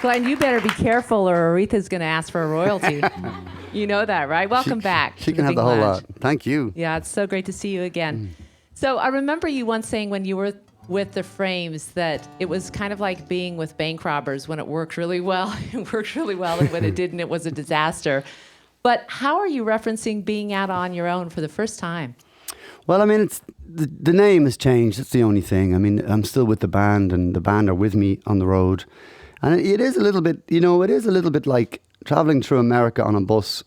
Glenn, you better be careful or Aretha's going to ask for a royalty. You know that, right? Welcome back. She can have the whole lot. Thank you. Yeah, it's so great to see you again. So I remember you once saying when you were with the Frames that it was kind of like being with bank robbers. When it worked really well, it worked really well, and when it didn't, it was a disaster. But how are you referencing being out on your own for the first time? Well, I mean, it's the name has changed. That's the only thing. I mean, I'm still with the band, and the band are with me on the road. And it is a little bit, it is a little bit like traveling through America on a bus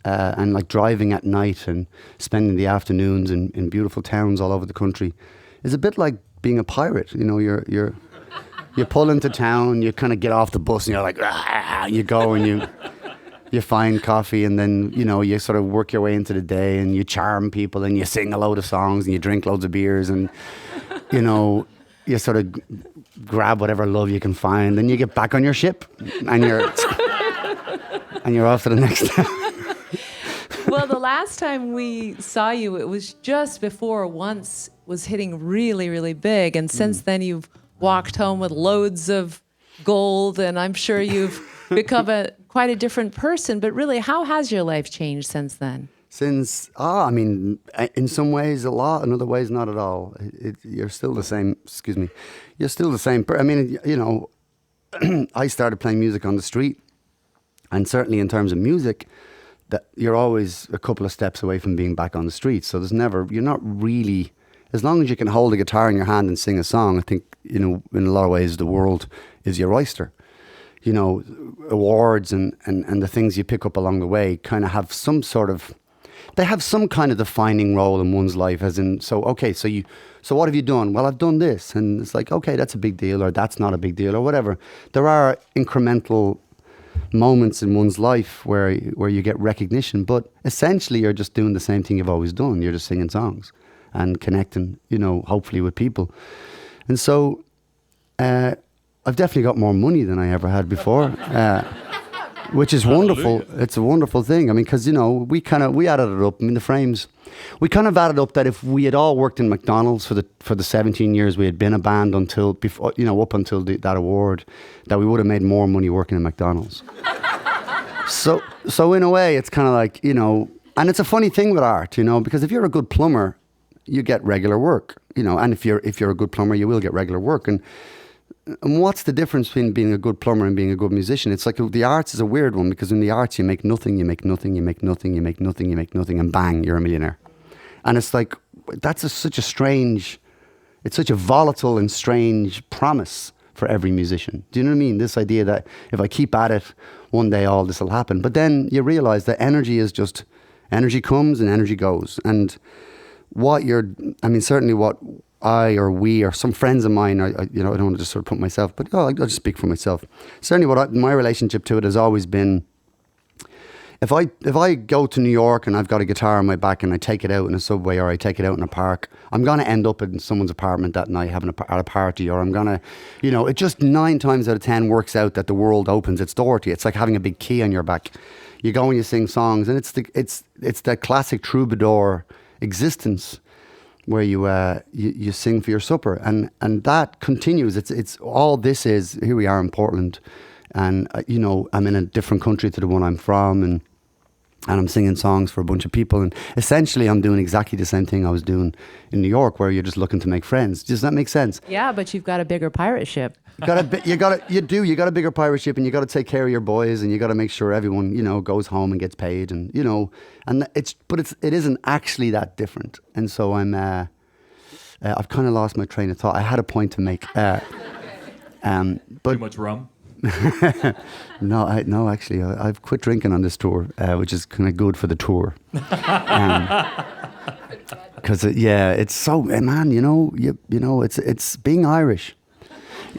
and like driving at night and spending the afternoons in beautiful towns all over the country. It's a bit like being a pirate. You pull into town, you kind of get off the bus and you're like, you go and you find coffee, and then, you sort of work your way into the day and you charm people and you sing a load of songs and you drink loads of beers and, you sort of grab whatever love you can find, and you get back on your ship and you're off to the next town. Well, the last time we saw you, it was just before Once was hitting really, really big. And since then, you've walked home with loads of gold, and I'm sure you've become quite a different person. But really, how has your life changed since then? I mean, in some ways a lot, in other ways not at all. You're still the same, you're still the same. I mean, I started playing music on the street, and certainly in terms of music, that you're always a couple of steps away from being back on the street. So you're not really, as long as you can hold a guitar in your hand and sing a song, I think, in a lot of ways the world is your oyster. Awards and the things you pick up along the way kind of have some kind of defining role in one's life, as in, so what have you done? Well, I've done this. And it's like, okay, that's a big deal, or that's not a big deal, or whatever. There are incremental moments in one's life where you get recognition, but essentially you're just doing the same thing you've always done. You're just singing songs and connecting, hopefully with people. And so I've definitely got more money than I ever had before. Which is wonderful. Hallelujah. It's a wonderful thing. I mean, because, we added it up. I mean, the Frames, we kind of added up that if we had all worked in McDonald's for the 17 years we had been a band until before, up until that award, that we would have made more money working in McDonald's. So in a way, it's kind of like, and it's a funny thing with art, because if you're a good plumber, you get regular work, and if you're a good plumber, you will get regular work. And what's the difference between being a good plumber and being a good musician? It's like the arts is a weird one, because in the arts you make nothing, you make nothing, you make nothing, you make nothing, you make nothing, and bang, you're a millionaire. And it's like, such a volatile and strange promise for every musician. Do you know what I mean? This idea that if I keep at it, one day all this will happen. But then you realize that energy comes and energy goes. And certainly what I or we or some friends of mine, I don't want to just sort of put myself, but I'll just speak for myself. Certainly my relationship to it has always been, if I go to New York and I've got a guitar on my back and I take it out in a subway or I take it out in a park, I'm going to end up in someone's apartment that night having at a party, or I'm going to, it just 9 times out of 10 works out that the world opens its door to you. It's like having a big key on your back. You go and you sing songs, and it's that classic troubadour existence where you sing for your supper, and that continues. It's all this is. Here we are in Portland, and I'm in a different country to the one I'm from, and I'm singing songs for a bunch of people, and essentially I'm doing exactly the same thing I was doing in New York, where you're just looking to make friends. Does that make sense? Yeah, but you've got a bigger pirate ship. You got a bigger pirate ship, and you got to take care of your boys, and you got to make sure everyone goes home and gets paid, and it isn't actually that different. And so I've kind of lost my train of thought. I had a point to make. But too much rum? No, actually, I've quit drinking on this tour, which is kind of good for the tour. Because it's so, man, it's being Irish.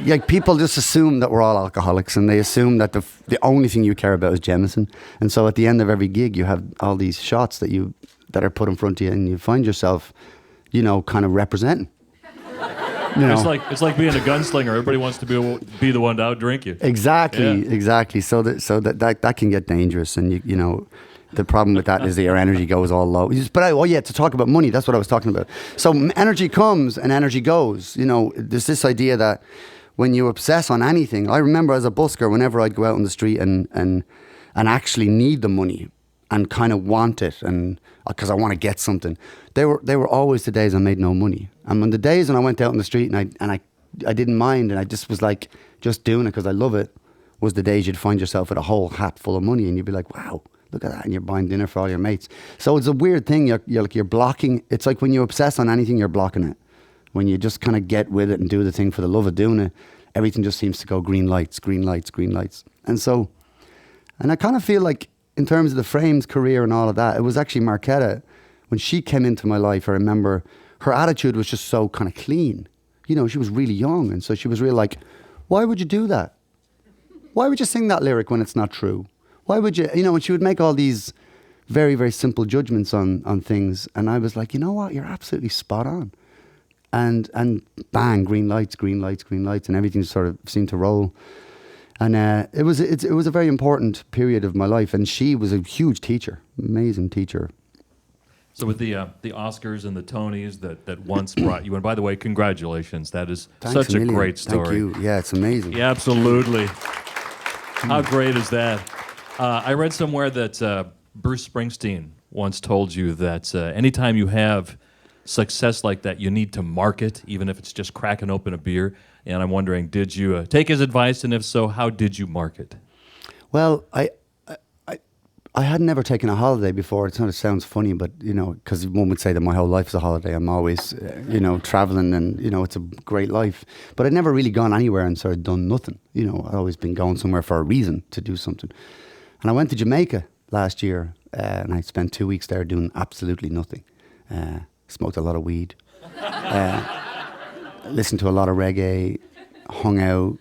Like, people just assume that we're all alcoholics, and they assume that the only thing you care about is Jameson. And so at the end of every gig, you have all these shots that are put in front of you, and you find yourself, kind of representing. It's like being a gunslinger. Everybody wants to be the one to outdrink you. Exactly. So that can get dangerous, and the problem with that is that your energy goes all low. But to talk about money, that's what I was talking about. So energy comes and energy goes. There's this idea that when you obsess on anything. I remember as a busker, whenever I'd go out on the street and actually need the money and kind of want it, and because I want to get something, they were always the days I made no money. And when the days when I went out on the street and I didn't mind, and I just was like just doing it because I love it, was the days you'd find yourself with a whole hat full of money, and you'd be like, wow, look at that, and you're buying dinner for all your mates. So it's a weird thing. You're blocking. It's like when you obsess on anything, you're blocking it. When you just kind of get with it and do the thing for the love of doing it, everything just seems to go green lights, green lights, green lights. And I kind of feel like in terms of the Frames career and all of that, it was actually Marketa, when she came into my life, I remember her attitude was just so kind of clean. You know, she was really young, and so she was real like, why would you do that? Why would you sing that lyric when it's not true? Why would you, you know, and she would make all these very, very simple judgments on things. And I was like, you know what, you're absolutely spot on. And bang, green lights, green lights, green lights, and everything sort of seemed to roll. And it was a very important period of my life. And she was a huge teacher, amazing teacher. So with the Oscars and the Tonys that once brought you, and by the way, congratulations. That is such a great story. Thank you. Yeah, it's amazing. Yeah, absolutely. How great is that? I read somewhere that Bruce Springsteen once told you that anytime you have success like that, you need to market, even if it's just cracking open a beer. And I'm wondering, did you take his advice? And if so, how did you market? Well, I had never taken a holiday before. It kind of sounds funny, but, you know, because one would say that my whole life is a holiday. I'm always, traveling, and, you know, it's a great life. But I'd never really gone anywhere and sort of done nothing. You know, I'd always been going somewhere for a reason to do something. And I went to Jamaica last year, and I spent 2 weeks there doing absolutely nothing. Smoked a lot of weed, listened to a lot of reggae, hung out,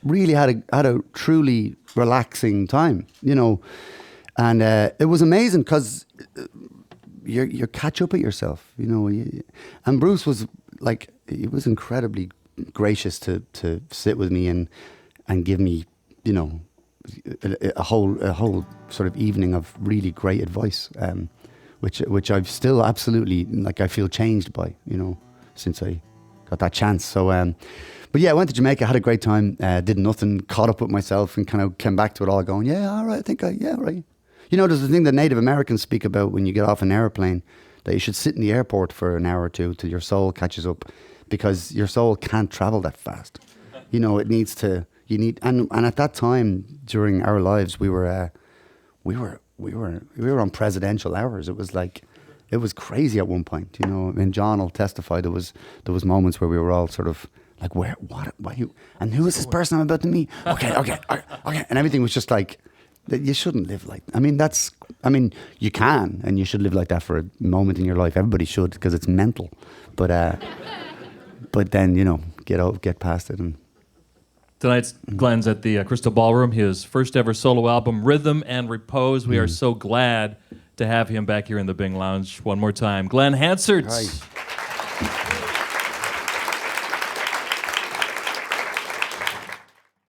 really had a truly relaxing time, you know. And it was amazing because you catch up at yourself, you know. And Bruce was like, he was incredibly gracious to sit with me and give me, you know, a whole sort of evening of really great advice, which I've still absolutely, like, I feel changed by, you know, since I got that chance. So, but yeah, I went to Jamaica, had a great time, did nothing, caught up with myself, and kind of came back to it all going, yeah, all right, right. You know, there's the thing that Native Americans speak about when you get off an airplane, that you should sit in the airport for an hour or two till your soul catches up, because your soul can't travel that fast. You know, it needs to, and at that time during our lives, we were on presidential hours. It was like, it was crazy at one point, you know. And John will testify, there was moments where we were all sort of like, why you, and who is this person I'm about to meet? Okay, and everything was just like, you shouldn't live like, I mean, you can, and you should live like that for a moment in your life. Everybody should, because it's mental. But then, you know, get past it. And Tonight's Glen's at the Crystal Ballroom, his first ever solo album, Rhythm and Repose. We are so glad to have him back here in the Bing Lounge one more time. Glen Hansard. Hi.